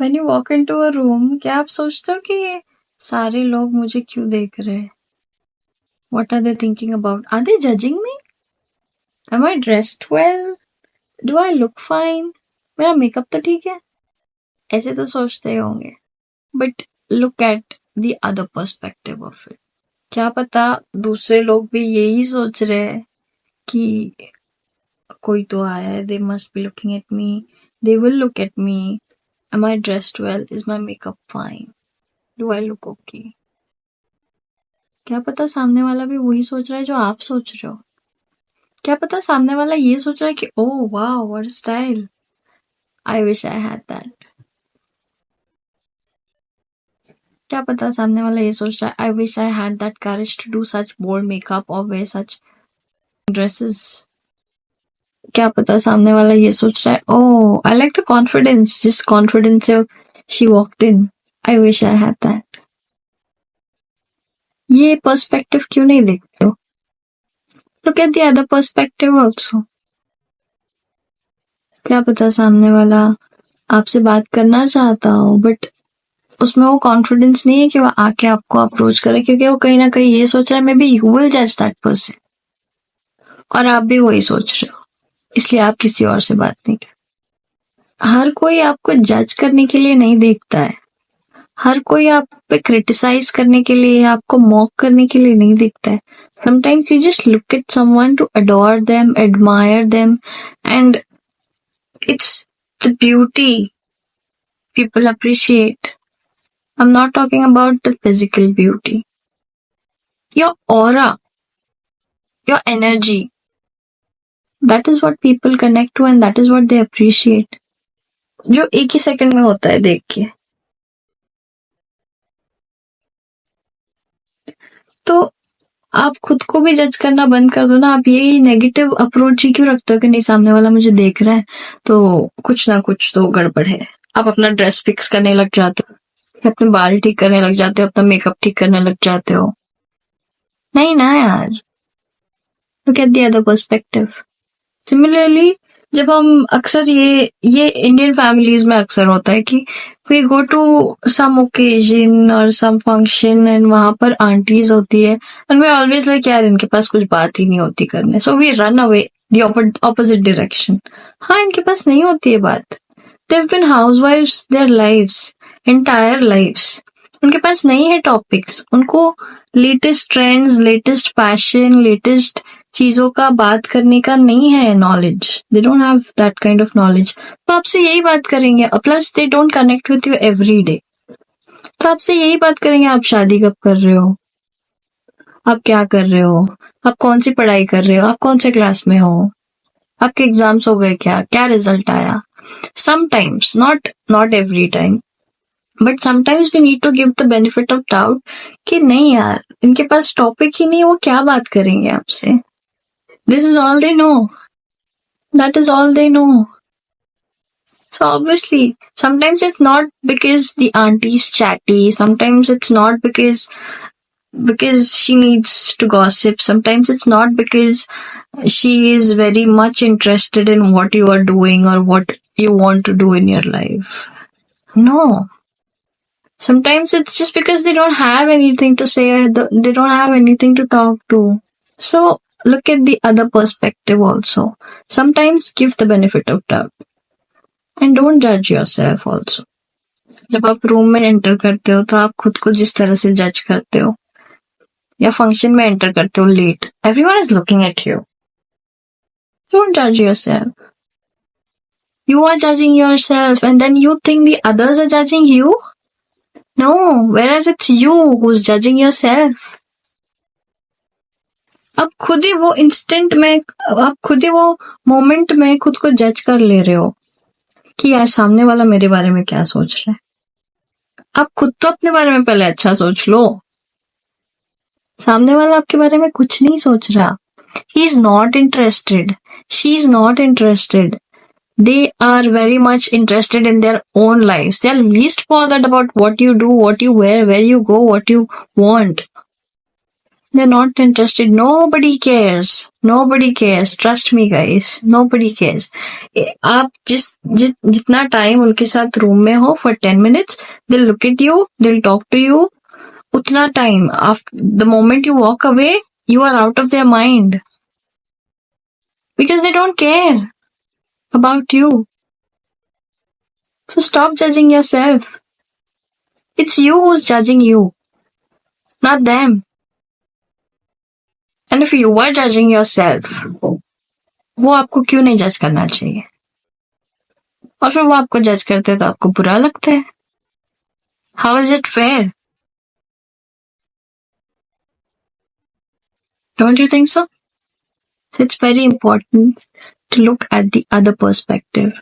When you walk into a room, क्या आप सोचते हो कि ये सारे लोग मुझे क्यों देख रहे हैं? What are they thinking about? Are they judging me? Am I dressed well? Do I look fine? मेरा मेकअप तो ठीक है? ऐसे तो सोचते ही होंगे। But look at the other perspective of it. क्या पता दूसरे लोग भी यही सोच रहे हैं कि कोई तो आया है, they must be looking at me, they will look at me, am I dressed well, is my makeup fine, do I look okay? क्या पता सामने वाला भी वही सोच रहा है जो आप सोच रहे हो। क्या पता सामने वाला ये सोच रहा है कि ओह वाह what style, I wish I had that. क्या पता सामने वाला ये सोच रहा है I wish I had that courage to do such bold makeup और वेयर सच ड्रेसेस। क्या पता सामने वाला ये सोच रहा है oh I like the confidence, जिस कॉन्फिडेंस से she walked in, I wish I had that. ये पर्सपेक्टिव क्यों नहीं देखते हो? Look at the other perspective also. क्या पता सामने वाला आपसे बात करना चाहता हो बट उसमें वो कॉन्फिडेंस नहीं है कि वो आके आपको अप्रोच करे, क्योंकि वो कहीं ना कहीं ये सोच रहा है मे बी यू विल जज दैट पर्सन, और आप भी वही सोच रहे हो, इसलिए आप किसी और से बात नहीं कर। हर कोई आपको जज करने के लिए नहीं देखता है, हर कोई आप पे क्रिटिसाइज करने के लिए, आपको मॉक करने के लिए नहीं देखता है। Sometimes you just look at someone to adore them, admire them, and it's the beauty people appreciate. I'm not talking about the physical beauty. Your aura, your energy. That is what people connect to and that is what they appreciate. जो एक ही second में होता है देख के। तो आप खुद को भी जज करना बंद कर दो ना। आप यही नेगेटिव अप्रोच ही क्यों रखते हो कि नहीं सामने वाला मुझे देख रहा है तो कुछ ना कुछ तो गड़बड़ है। आप अपना ड्रेस फिक्स करने लग जाते हो, अपने बाल ठीक करने लग जाते हो, अपना मेकअप ठीक करने लग जाते हो। नहीं ना यार, look at the other perspective. Similarly जब हम अक्सर ये इंडियन फैमिलीज में अक्सर होता है कि we go to some occasion और सम फंक्शन एंड वहां पर आंटीज होती है एंड वी ऑलवेज लाइक यार इनके पास कुछ बात ही नहीं होती करने, so we run away the opposite direction. हाँ, इनके पास नहीं होती है बात। They've been housewives their lives, entire lives. उनके पास नहीं है टॉपिक्स, उनको latest trends, latest fashion, latest चीजों का बात करने का नहीं है knowledge. They don't have that kind of knowledge. तो आपसे यही बात करेंगे, plus they don't connect with you every day. तो आपसे यही बात करेंगे, आप शादी कब कर रहे हो, आप क्या कर रहे हो, आप कौन सी पढ़ाई कर रहे हो, आप कौन से क्लास में हो, आपके एग्जाम्स हो गए क्या रिजल्ट आया। Sometimes, not every time, but sometimes we need to give the benefit of doubt कि नहीं यार इनके पास टॉपिक ही नहीं, वो क्या बात करेंगे आपसे। This is all they know. That is all they know. So obviously, sometimes it's not because the auntie's chatty. Sometimes it's not because she needs to gossip. Sometimes it's not because she is very much interested in what you are doing or what you want to do in your life. No. Sometimes it's just because they don't have anything to say, they don't have anything to talk to. So look at the other perspective also. Sometimes give the benefit of doubt. And don't judge yourself also. जब आप room में enter करते हो तो आप खुद को जिस तरह से जज करते हो, या फंक्शन में एंटर करते हो late, everyone is looking at you. Don't judge yourself. You are judging yourself and then you think the others are judging you? No, whereas it's you who's judging yourself. आप खुद ही वो instant में, आप खुद ही वो moment में खुद को जज कर ले रहे हो कि यार सामने वाला मेरे बारे में क्या सोच रहा है। आप खुद तो अपने बारे में पहले अच्छा सोच लो। सामने वाला आपके बारे में कुछ नहीं सोच रहा। He is not interested. She is not interested. They are very much interested in their own lives. They are least bothered about what you do, what you wear, where you go, what you want. They're not interested. Nobody cares. Nobody cares. Trust me, guys. Nobody cares. आप जितना time उनके साथ room में हो for 10 minutes, they'll look at you, they'll talk to you. उतना time, the moment you walk away, you are out of their mind. Because they don't care about you. So stop judging yourself. It's you who's judging you, not them. And if you were judging yourself, वो आपको क्यों नहीं जज करना चाहिए? और फिर वो आपको जज करते हैं तो आपको बुरा लगता है. How is it fair? Don't you think so? So it's very important to look at the other perspective.